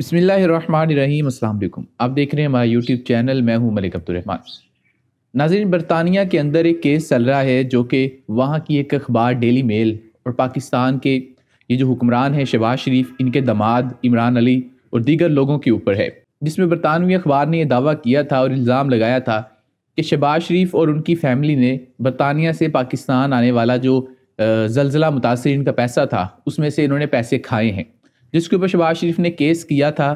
बिस्मिल्लाहिर्रहमानिर्रहीम। अस्सलाम वालेकुम। आप देख रहे हैं हमारा यूट्यूब चैनल। मैं हूं मलिक अब्दुर्रहमान। नाज़रीन, बरतानिया के अंदर एक केस चल रहा है जो कि वहाँ की एक अखबार डेली मेल और पाकिस्तान के ये जो हुक्मरान हैं शहबाज शरीफ, इनके दामाद इमरान अली और दीगर लोगों के ऊपर है, जिसमें बरतानवी अखबार ने यह दावा किया था और इल्ज़ाम लगाया था कि शहबाज शरीफ और उनकी फ़ैमिली ने बरतानिया से पाकिस्तान आने वाला जो ज़लज़ला मुतासिरीन का पैसा था उसमें से इन्होंने पैसे खाए हैं, जिसके ऊपर शहबाज शरीफ ने केस किया था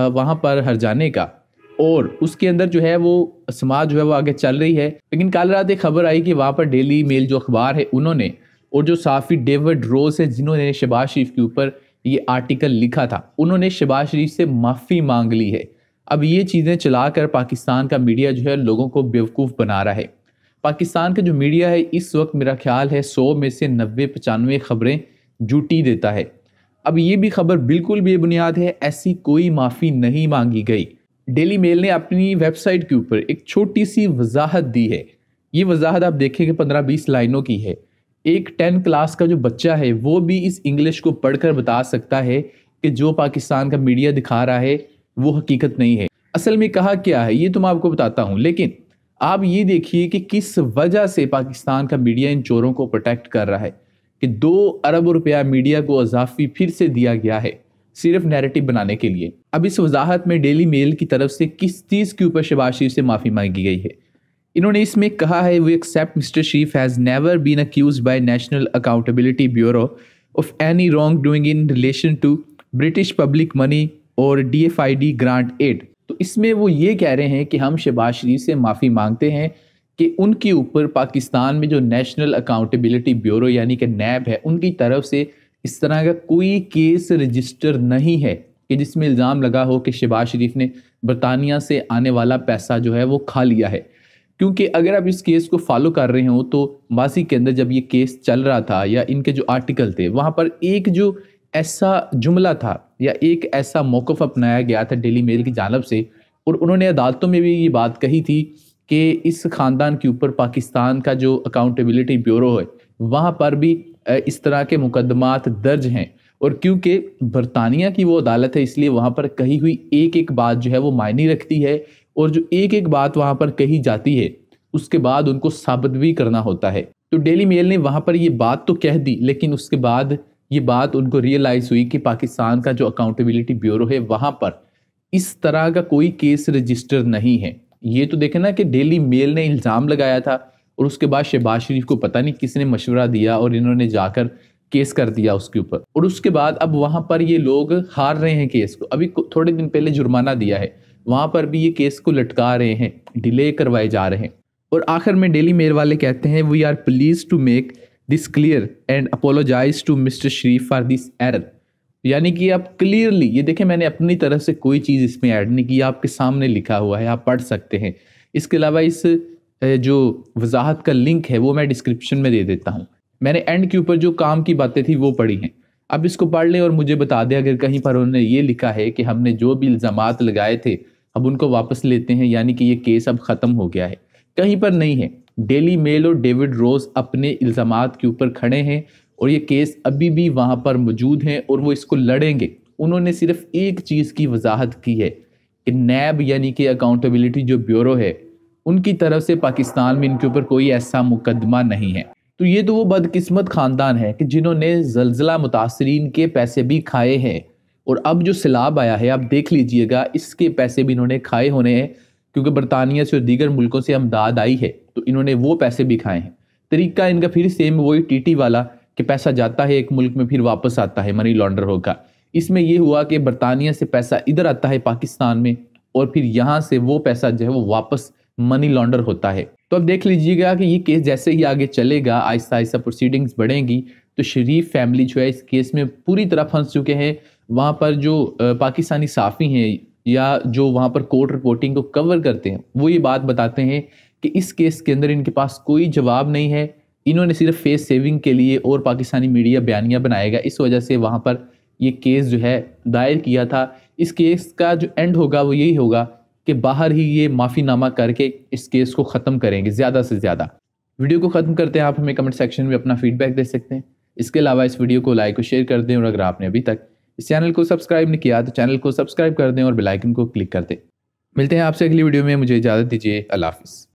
वहाँ पर हर जाने का। और उसके अंदर जो है वो समाज जो है वो आगे चल रही है। लेकिन कल रात एक खबर आई कि वहाँ पर डेली मेल जो अखबार है उन्होंने, और जो साफ़ी डेविड रोज है जिन्होंने शहबाज शरीफ के ऊपर ये आर्टिकल लिखा था, उन्होंने शहबाज शरीफ से माफ़ी मांग ली है। अब ये चीज़ें चलाकर पाकिस्तान का मीडिया जो है लोगों को बेवकूफ़ बना रहा है। पाकिस्तान का जो मीडिया है इस वक्त मेरा ख्याल है 100 में से 90-95 खबरें झूठी देता है। अब ये भी खबर बिल्कुल बेबुनियाद है, ऐसी कोई माफ़ी नहीं मांगी गई। डेली मेल ने अपनी वेबसाइट के ऊपर एक छोटी सी वजाहत दी है। ये वजाहत आप देखेंगे 15-20 लाइनों की है। एक 10 क्लास का जो बच्चा है वो भी इस इंग्लिश को पढ़कर बता सकता है कि जो पाकिस्तान का मीडिया दिखा रहा है वो हकीकत नहीं है। असल में कहा क्या है ये तो मैं आपको बताता हूँ, लेकिन आप ये देखिए कि किस वजह से पाकिस्तान का मीडिया इन चोरों को प्रोटेक्ट कर रहा है कि 2 अरब रुपया मीडिया को अजाफी फिर से दिया गया है सिर्फ नैरेटिव बनाने के लिए। अब इस वजाहत में डेली मेल की तरफ से किस चीज़ के ऊपर शहबाज शरीफ से माफ़ी मांगी गई है। इन्होंने इसमें कहा है, we accept mister Sharif has never been accused by national accountability bureau of any wrong doing in relation to British public money और DFID ग्रांट एड। तो इसमें वो ये कह रहे हैं कि हम शहबाज शरीफ से माफ़ी मांगते हैं कि उनके ऊपर पाकिस्तान में जो नेशनल अकाउंटेबिलिटी ब्यूरो यानी कि नैब है, उनकी तरफ से इस तरह का कोई केस रजिस्टर नहीं है कि जिसमें इल्ज़ाम लगा हो कि शहबाज शरीफ ने बरतानिया से आने वाला पैसा जो है वो खा लिया है। क्योंकि अगर आप इस केस को फॉलो कर रहे हो तो माजी के अंदर जब ये केस चल रहा था या इनके जो आर्टिकल थे वहाँ पर एक जो ऐसा जुमला था या एक ऐसा मौक़िफ़ अपनाया गया था डेली मेल की जानिब से, और उन्होंने अदालतों में भी ये बात कही थी कि इस ख़ानदान के ऊपर पाकिस्तान का जो अकाउंटेबिलिटी ब्यूरो है वहाँ पर भी इस तरह के मुकदमात दर्ज हैं, और क्योंकि बरतानिया की वो अदालत है इसलिए वहाँ पर कही हुई एक एक बात जो है वो मायने रखती है, और जो एक एक बात वहाँ पर कही जाती है उसके बाद उनको साबित भी करना होता है। तो डेली मेल ने वहाँ पर ये बात तो कह दी, लेकिन उसके बाद ये बात उनको रियलाइज़ हुई कि पाकिस्तान का जो अकाउंटेबिलिटी ब्यूरो है वहाँ पर इस तरह का कोई केस रजिस्टर नहीं है। ये तो देखें ना कि डेली मेल ने इल्ज़ाम लगाया था और उसके बाद शहबाज शरीफ को पता नहीं किसने मशवरा दिया और इन्होंने जाकर केस कर दिया उसके ऊपर, और उसके बाद अब वहाँ पर ये लोग हार रहे हैं केस को। अभी थोड़े दिन पहले जुर्माना दिया है, वहाँ पर भी ये केस को लटका रहे हैं, डिले करवाए जा रहे हैं। और आखिर में डेली मेल वाले कहते हैं, we are pleased to make this clear and apologise to mister Sharif for this error. यानी कि आप क्लियरली ये देखें, मैंने अपनी तरफ से कोई चीज़ इसमें ऐड नहीं की, आपके सामने लिखा हुआ है, आप पढ़ सकते हैं। इसके अलावा इस जो वजाहत का लिंक है वो मैं डिस्क्रिप्शन में दे देता हूँ। मैंने एंड के ऊपर जो काम की बातें थी वो पढ़ी हैं, अब इसको पढ़ लें और मुझे बता दें अगर कहीं पर उन्होंने ये लिखा है कि हमने जो भी इल्ज़ामात लगाए थे अब उनको वापस लेते हैं, यानी कि ये केस अब ख़त्म हो गया है। कहीं पर नहीं है। डेली मेल और डेविड रोज अपने इल्ज़ामात के ऊपर खड़े हैं और ये केस अभी भी वहाँ पर मौजूद हैं और वो इसको लड़ेंगे। उन्होंने सिर्फ एक चीज़ की वजाहत की है कि नैब यानी कि अकाउंटेबिलिटी जो ब्यूरो है उनकी तरफ से पाकिस्तान में इनके ऊपर कोई ऐसा मुकदमा नहीं है। तो ये तो वो बदकिस्मत ख़ानदान है कि जिन्होंने ज़लज़ला मुतासरीन के पैसे भी खाए हैं, और अब जो सैलाब आया है आप देख लीजिएगा इसके पैसे भी इन्होंने खाए होने हैं, क्योंकि बरतानिया से और दीगर मुल्कों से अमदाद आई है तो इन्होंने वो पैसे भी खाए हैं। तरीका इनका फिर सेम वही टीटी वाला कि पैसा जाता है एक मुल्क में फिर वापस आता है, मनी लॉन्डर होगा। इसमें यह हुआ कि बरतानिया से पैसा इधर आता है पाकिस्तान में और फिर यहाँ से वो पैसा जो है वो वापस मनी लॉन्डर होता है। तो अब देख लीजिएगा कि ये केस जैसे ही आगे चलेगा, आहिस्ता आहिस्ता प्रोसीडिंग्स बढ़ेंगी, तो शरीफ फैमिली जो है इस केस में पूरी तरह फंस चुके हैं। वहाँ पर जो पाकिस्तानी साफ़ी हैं या जो वहाँ पर कोर्ट रिपोर्टिंग को कवर करते हैं वो ये बात बताते हैं कि इस केस के अंदर इनके पास कोई जवाब नहीं है। इन्होंने सिर्फ फेस सेविंग के लिए और पाकिस्तानी मीडिया बयानियाँ बनाएगा, इस वजह से वहाँ पर ये केस जो है दायर किया था। इस केस का जो एंड होगा वो यही होगा कि बाहर ही ये माफ़ीनामा करके इस केस को ख़त्म करेंगे ज़्यादा से ज़्यादा। वीडियो को ख़त्म करते हैं, आप हमें कमेंट सेक्शन में अपना फीडबैक दे सकते हैं। इसके अलावा इस वीडियो को लाइक और शेयर कर दें, और अगर आपने अभी तक اس چینل کو سبسکرائب نہیں کیا تو چینل کو سبسکرائب کر دیں اور بیل آئکن کو کلک کر دیں۔ ملتے ہیں آپ سے اگلی ویڈیو میں، مجھے اجازت دیجیے، اللہ حافظ۔